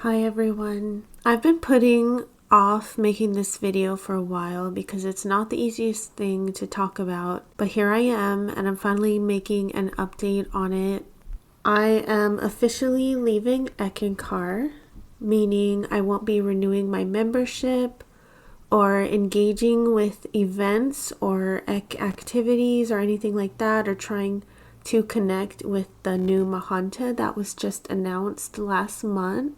Hi everyone. I've been putting off making this video for a while because it's not the easiest thing to talk about, but here I am and I'm finally making an update on it. I am officially leaving Eckankar, meaning I won't be renewing my membership or engaging with events or activities or anything like that, or trying to connect with the new Mahanta that was just announced last month.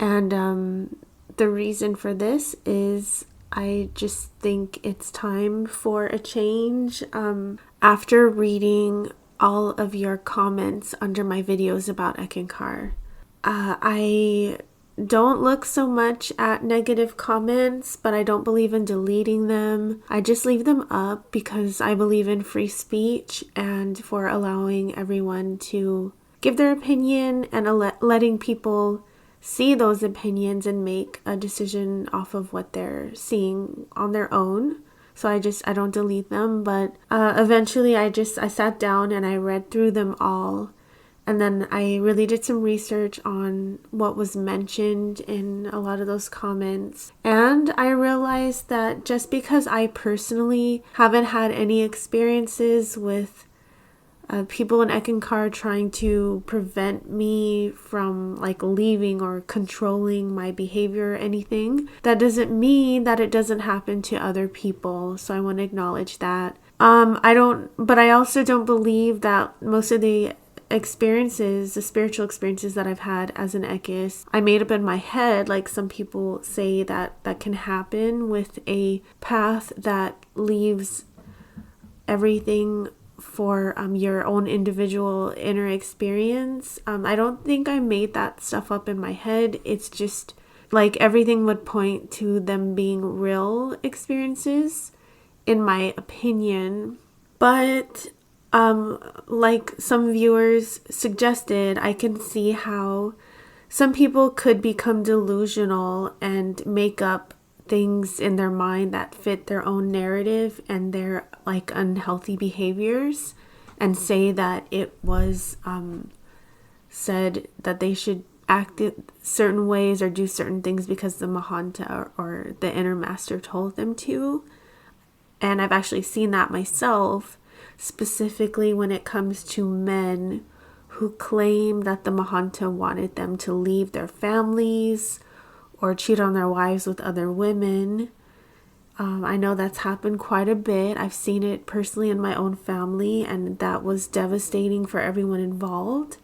And the reason for this is I just think it's time for a change. After reading all of your comments under my videos about Eckankar, I don't look so much at negative comments, but I don't believe in deleting them. I just leave them up because I believe in free speech and for allowing everyone to give their opinion and letting people see those opinions and make a decision off of what they're seeing on their own. So I don't delete them, but eventually I sat down and I read through them all. And then I really did some research on what was mentioned in a lot of those comments. And I realized that just because I personally haven't had any experiences with people in Eckankar trying to prevent me from leaving or controlling my behavior or anything, that doesn't mean that it doesn't happen to other people. So I want to acknowledge that. But I also don't believe that most of the spiritual experiences that I've had as an Ekis, I made up in my head. Like some people say that can happen with a path that leaves everything for your own individual inner experience. I don't think I made that stuff up in my head. It's just like everything would point to them being real experiences, in my opinion. But like some viewers suggested, I can see how some people could become delusional and make up things in their mind that fit their own narrative and their unhealthy behaviors, and say that it was said that they should act certain ways or do certain things because the Mahanta or the inner master told them to. And I've actually seen that myself, specifically when it comes to men who claim that the Mahanta wanted them to leave their families or cheat on their wives with other women. I know that's happened quite a bit. I've seen it personally in my own family, and that was devastating for everyone involved.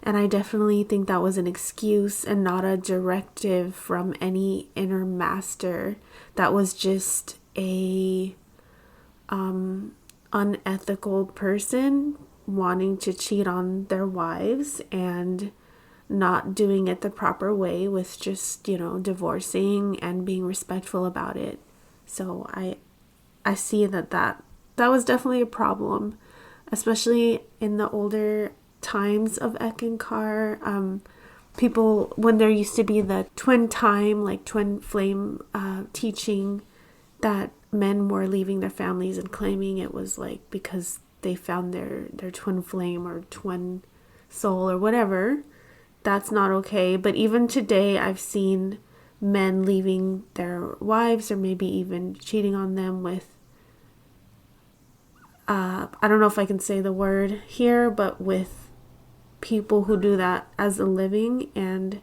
And I definitely think that was an excuse and not a directive from any inner master. That was just a unethical person wanting to cheat on their wives and not doing it the proper way, with just, divorcing and being respectful about it. So I see that was definitely a problem, especially in the older times of Eckankar. People, when there used to be the twin flame teaching, that men were leaving their families and claiming it was because they found their twin flame or twin soul or whatever. That's not okay. But even today, I've seen men leaving their wives or maybe even cheating on them with, I don't know if I can say the word here, but with people who do that as a living. And,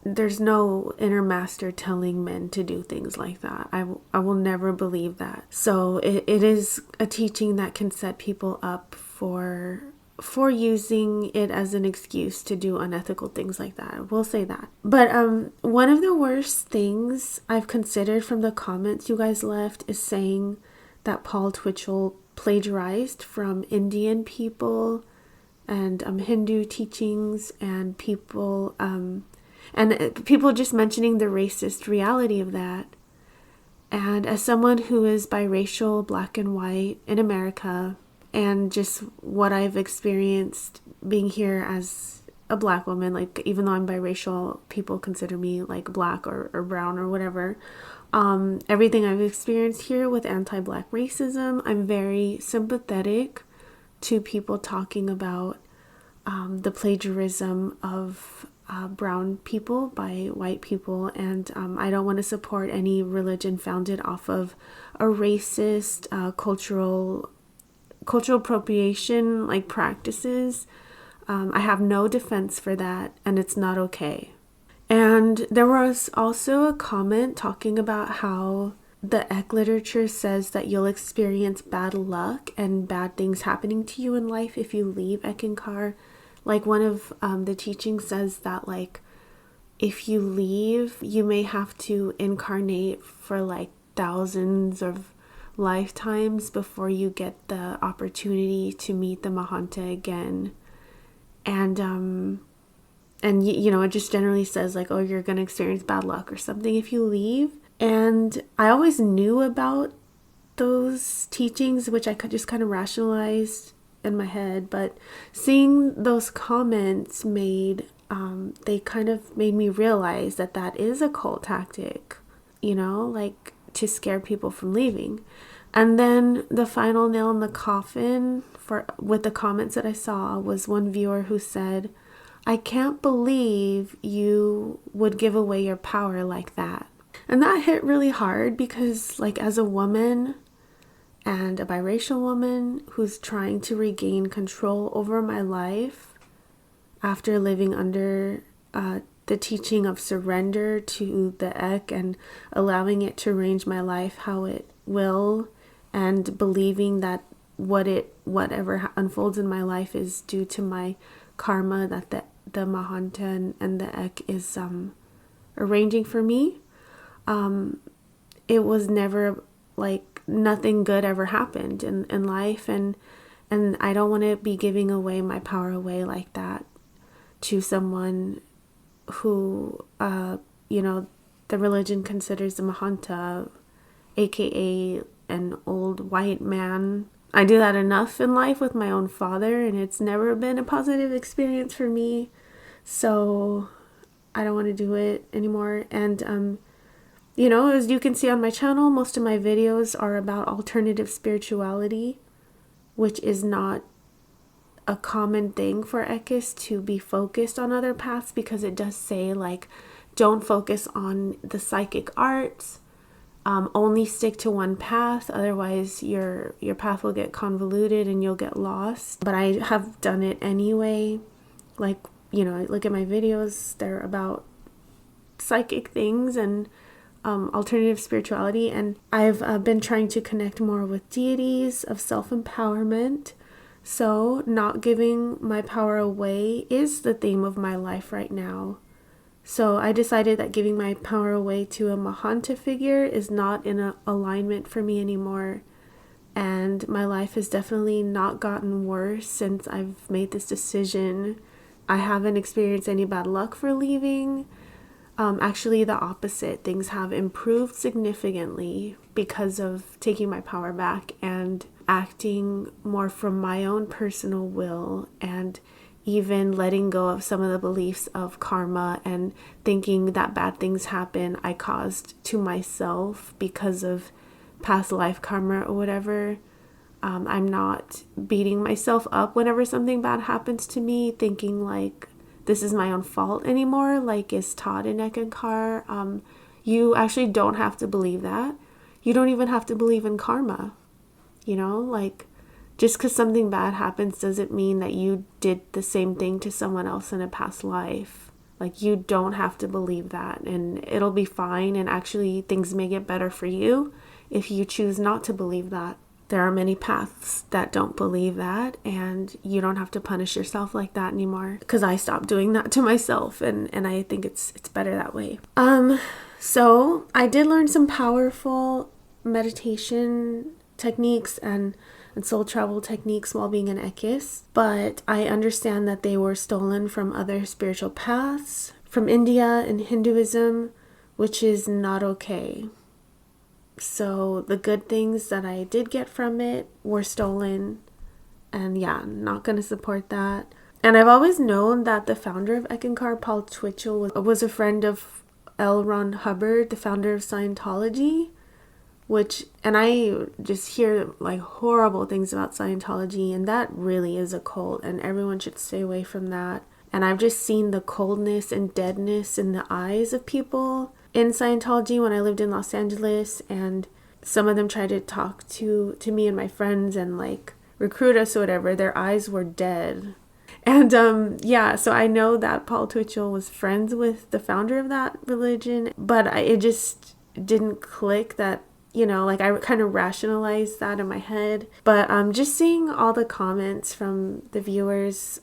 there's no inner master telling men to do things like that. I will never believe that. So it is a teaching that can set people up for using it as an excuse to do unethical things like that. We'll say that. But one of the worst things I've considered from the comments you guys left is saying that Paul Twitchell plagiarized from Indian people and Hindu teachings, and people just mentioning the racist reality of that. And as someone who is biracial, black and white in America, and just what I've experienced being here as a black woman, even though I'm biracial, people consider me black or brown or whatever. Everything I've experienced here with anti-black racism, I'm very sympathetic to people talking about the plagiarism of brown people by white people, and I don't want to support any religion founded off of a racist cultural appropriation like practices. I have no defense for that, and it's not okay. And there was also a comment talking about how the Ek literature says that you'll experience bad luck and bad things happening to you in life if you leave Eckankar. Like one of the teachings says that like if you leave, you may have to incarnate for like thousands of lifetimes before you get the opportunity to meet the Mahanta again. And you know, it just generally says like, oh, you're going to experience bad luck or something if you leave. And I always knew about those teachings, which I could just kind of rationalize in my head. But seeing those comments they kind of made me realize that that is a cult tactic, you know, like to scare people from leaving. And then the final nail in the coffin with the comments that I saw was one viewer who said, I can't believe you would give away your power like that. And that hit really hard because like as a woman and a biracial woman who's trying to regain control over my life after living under the teaching of surrender to the Ek and allowing it to arrange my life how it will, and believing that whatever unfolds in my life is due to my karma that the Mahanta and the Ek is arranging for me. It was never like nothing good ever happened in life, and I don't want to be giving away my power away like that to someone who you know, the religion considers the Mahanta, aka an old white man. I do that enough in life with my own father, and it's never been a positive experience for me, so I don't want to do it anymore. And you know, as you can see on my channel, most of my videos are about alternative spirituality, which is not a common thing for Ekis to be focused on other paths, because it does say like don't focus on the psychic arts, only stick to one path, otherwise your path will get convoluted and you'll get lost. But I have done it anyway. Like, you know, look at my videos, they're about psychic things and alternative spirituality, and I've been trying to connect more with deities of self-empowerment. So not giving my power away is the theme of my life right now. So I decided that giving my power away to a Mahanta figure is not in alignment for me anymore. And my life has definitely not gotten worse since I've made this decision. I haven't experienced any bad luck for leaving. Actually, the opposite. Things have improved significantly because of taking my power back and acting more from my own personal will, and even letting go of some of the beliefs of karma and thinking that bad things happen I caused to myself because of past life karma or whatever. I'm not beating myself up whenever something bad happens to me, thinking like this is my own fault anymore, like is taught in Eckankar. You actually don't have to believe that. You don't even have to believe in karma. You know, like just because something bad happens doesn't mean that you did the same thing to someone else in a past life. Like you don't have to believe that, and it'll be fine. And actually things may get better for you if you choose not to believe that. There are many paths that don't believe that, and you don't have to punish yourself like that anymore, because I stopped doing that to myself, and I think it's better that way. So I did learn some powerful meditation techniques and soul travel techniques while being an Ekis, but I understand that they were stolen from other spiritual paths, from India and Hinduism, which is not okay. So the good things that I did get from it were stolen, and yeah, I'm not going to support that. And I've always known that the founder of Eckankar, Paul Twitchell, was a friend of L. Ron Hubbard, the founder of Scientology. and I just hear like horrible things about Scientology, and that really is a cult, and everyone should stay away from that. And I've just seen the coldness and deadness in the eyes of people in Scientology when I lived in Los Angeles, and some of them tried to talk to me and my friends and like recruit us or whatever. Their eyes were dead. And yeah, so I know that Paul Twitchell was friends with the founder of that religion, but it just didn't click that, you know, like I kind of rationalized that in my head. But just seeing all the comments from the viewers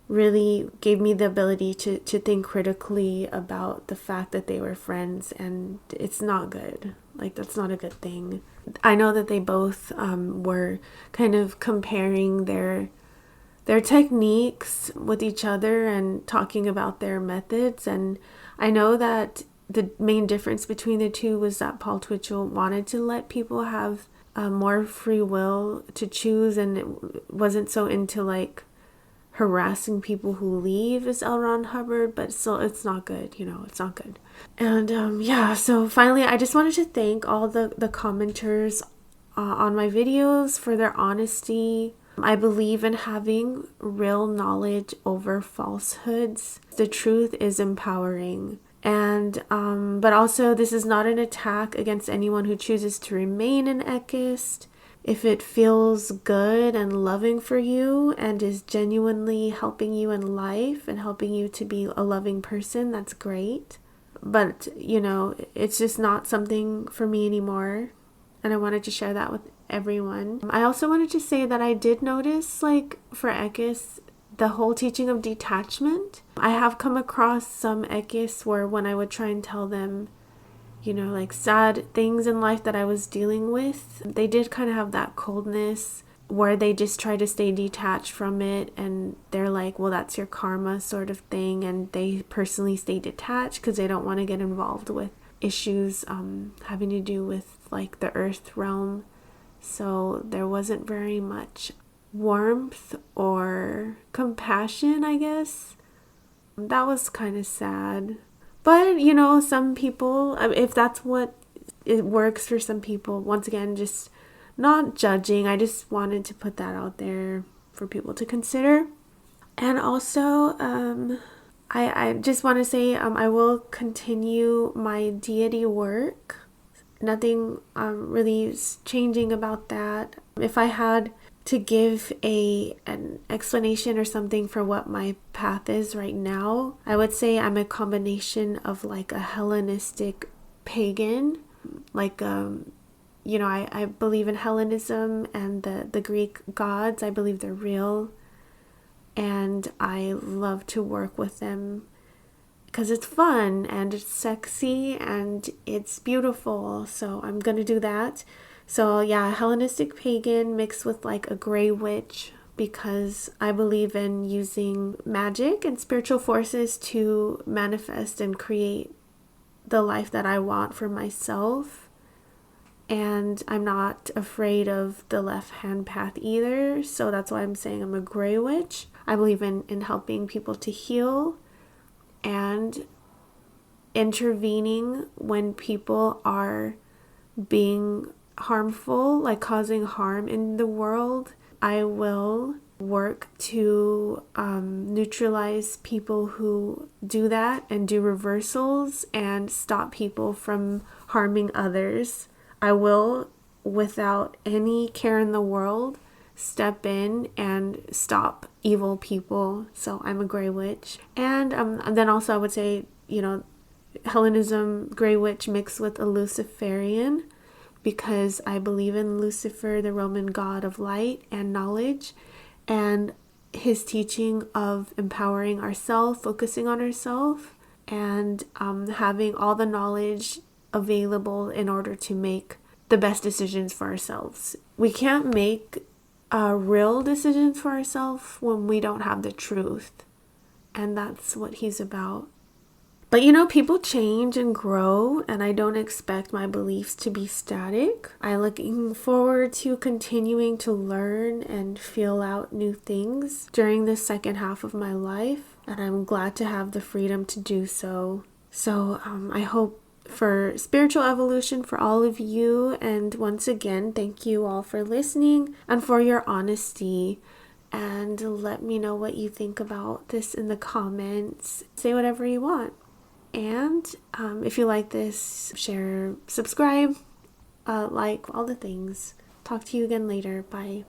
really gave me the ability to think critically about the fact that they were friends, and it's not good. Like, that's not a good thing. I know that they both were kind of comparing their techniques with each other and talking about their methods. And I know that the main difference between the two was that Paul Twitchell wanted to let people have more free will to choose, and it wasn't so into like harassing people who leave as L. Ron Hubbard, but still it's not good, you know, it's not good. And yeah, so finally I just wanted to thank all the commenters on my videos for their honesty. I believe in having real knowledge over falsehoods. The truth is empowering. And but also, this is not an attack against anyone who chooses to remain an Eckist. If it feels good and loving for you and is genuinely helping you in life and helping you to be a loving person, that's great. But, you know, it's just not something for me anymore. And I wanted to share that with everyone. I also wanted to say that I did notice, like, for Eckists, the whole teaching of detachment. I have come across some Eckists where when I would try and tell them, you know, like sad things in life that I was dealing with, they did kind of have that coldness where they just try to stay detached from it, and they're like, well, that's your karma sort of thing, and they personally stay detached because they don't want to get involved with issues having to do with like the earth realm. So there wasn't very much warmth or compassion, I guess. That was kind of sad. But, you know, some people, if that's what it works for some people, once again, just not judging. I just wanted to put that out there for people to consider. And also, I just want to say I will continue my deity work. Nothing really is changing about that. If I had to give an explanation or something for what my path is right now, I would say I'm a combination of like a Hellenistic pagan, like you know, I believe in Hellenism and the Greek gods. I believe they're real, and I love to work with them because it's fun and it's sexy and it's beautiful. So I'm gonna do that. So yeah, Hellenistic pagan mixed with like a gray witch, because I believe in using magic and spiritual forces to manifest and create the life that I want for myself. And I'm not afraid of the left-hand path either. So that's why I'm saying I'm a gray witch. I believe in helping people to heal and intervening when people are being harmful, like causing harm in the world. I will work to neutralize people who do that and do reversals and stop people from harming others. I will, without any care in the world, step in and stop evil people. So I'm a gray witch. And then also I would say, you know, Hellenism, gray witch mixed with a Luciferian, because I believe in Lucifer, the Roman god of light and knowledge, and his teaching of empowering ourselves, focusing on ourselves, and having all the knowledge available in order to make the best decisions for ourselves. We can't make real decisions for ourselves when we don't have the truth, and that's what he's about. But you know, people change and grow, and I don't expect my beliefs to be static. I'm looking forward to continuing to learn and feel out new things during the second half of my life, and I'm glad to have the freedom to do so. So I hope for spiritual evolution for all of you. And once again, thank you all for listening and for your honesty. And let me know what you think about this in the comments. Say whatever you want. And if you like this, share, subscribe, like, all the things. Talk to you again later. Bye.